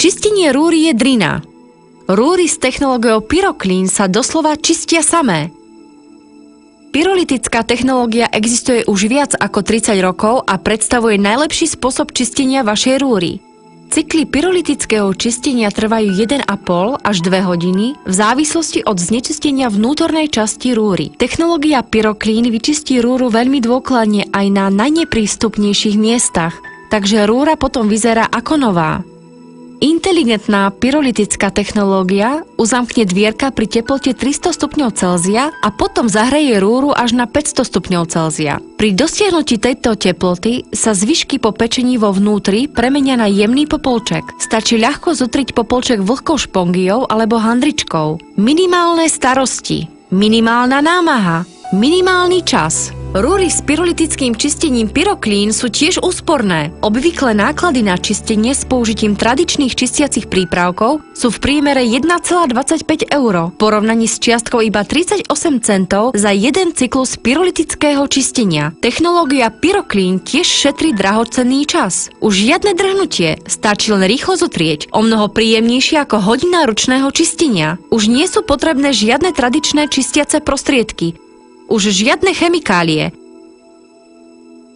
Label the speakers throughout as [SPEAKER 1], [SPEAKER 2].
[SPEAKER 1] Čistenie rúry je drina. Rúry s technológiou Pyroclean sa doslova čistia samé. Pyrolytická technológia existuje už viac ako 30 rokov a predstavuje najlepší spôsob čistenia vašej rúry. Cykly pyrolytického čistenia trvajú 1,5 až 2 hodiny v závislosti od znečistenia vnútornej časti rúry. Technológia Pyroclean vyčistí rúru veľmi dôkladne aj na najneprístupnejších miestach, takže rúra potom vyzerá ako nová. Inteligentná pyrolytická technológia uzamkne dvierka pri teplote 300 stupňov Celzia a potom zahreje rúru až na 500 stupňov Celzia. Pri dosiahnutí tejto teploty sa zvyšky po pečení vo vnútri premenia na jemný popolček. Stačí ľahko zotriť popolček vlhkou špongiou alebo handričkou. Minimálne starosti, minimálna námaha, minimálny čas. Rúry s pyrolytickým čistením Pyroclean sú tiež úsporné. Obvykle náklady na čistenie s použitím tradičných čistiacich prípravkov sú v priemere 1,25 €, v porovnaní s čiastkou iba 38 centov za jeden cyklus pyrolytického čistenia. Technológia Pyroclean tiež šetrí drahocenný čas. Už žiadne drhnutie, stačí len rýchlo zotrieť, omnoho príjemnejšie ako hodina ručného čistenia. Už nie sú potrebné žiadne tradičné čistiace prostriedky, už žiadne chemikálie.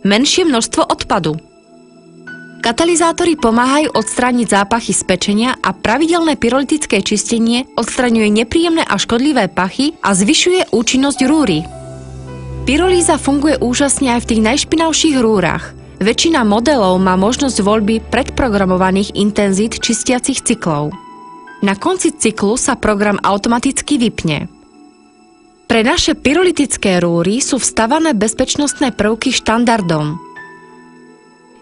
[SPEAKER 1] Menšie množstvo odpadu. Katalizátory pomáhajú odstrániť zápachy z pečenia a pravidelné pyrolytické čistenie odstraňuje nepríjemné a škodlivé pachy a zvyšuje účinnosť rúry. Pyrolíza funguje úžasne aj v tých najšpinavších rúrach. Väčšina modelov má možnosť voľby predprogramovaných intenzít čistiacich cyklov. Na konci cyklu sa program automaticky vypne. Pre naše pyrolytické rúry sú vstavané bezpečnostné prvky štandardom.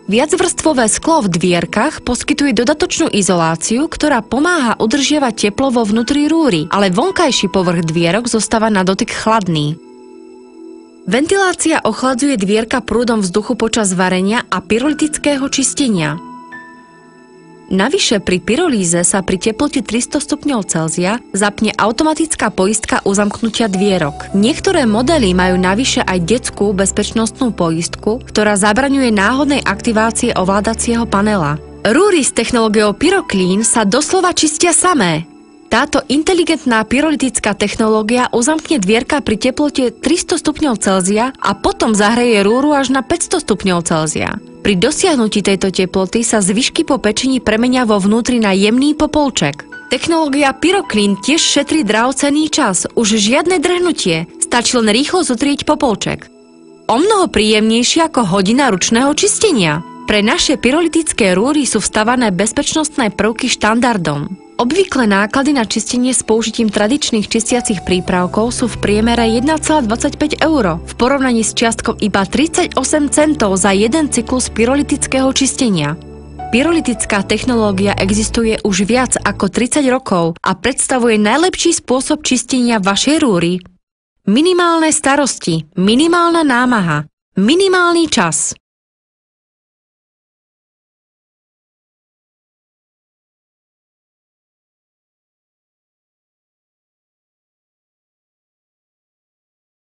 [SPEAKER 1] Viacvrstvové sklo v dvierkach poskytuje dodatočnú izoláciu, ktorá pomáha udržiavať teplo vo vnútri rúry, ale vonkajší povrch dvierok zostáva na dotyk chladný. Ventilácia ochladzuje dvierka prúdom vzduchu počas varenia a pyrolytického čistenia. Navyše pri pyrolíze sa pri teplote 300 stupňov Celzia zapne automatická poistka uzamknutia dvierok. Niektoré modely majú navyše aj detskú bezpečnostnú poistku, ktorá zabraňuje náhodnej aktivácie ovládacieho panela. Rúry s technológiou Pyroclean sa doslova čistia samé. Táto inteligentná pyrolytická technológia uzamkne dvierka pri teplote 300 stupňov Celzia a potom zahreje rúru až na 500 stupňov Celzia. Pri dosiahnutí tejto teploty sa zvyšky po pečení premenia vo vnútri na jemný popolček. Technológia Pyroclean tiež šetrí drahocenný čas, už žiadne drhnutie, stačí len rýchlo zotrieť popolček. Omnoho príjemnejšie ako hodina ručného čistenia. Pre naše pyrolytické rúry sú vstavané bezpečnostné prvky štandardom. Obvykle náklady na čistenie s použitím tradičných čistiacich prípravkov sú v priemere 1,25 €, v porovnaní s čiastkou iba 38 centov za jeden cyklus pyrolytického čistenia. Pyrolytická technológia existuje už viac ako 30 rokov a predstavuje najlepší spôsob čistenia vašej rúry. Minimálne starosti, minimálna námaha, minimálny čas.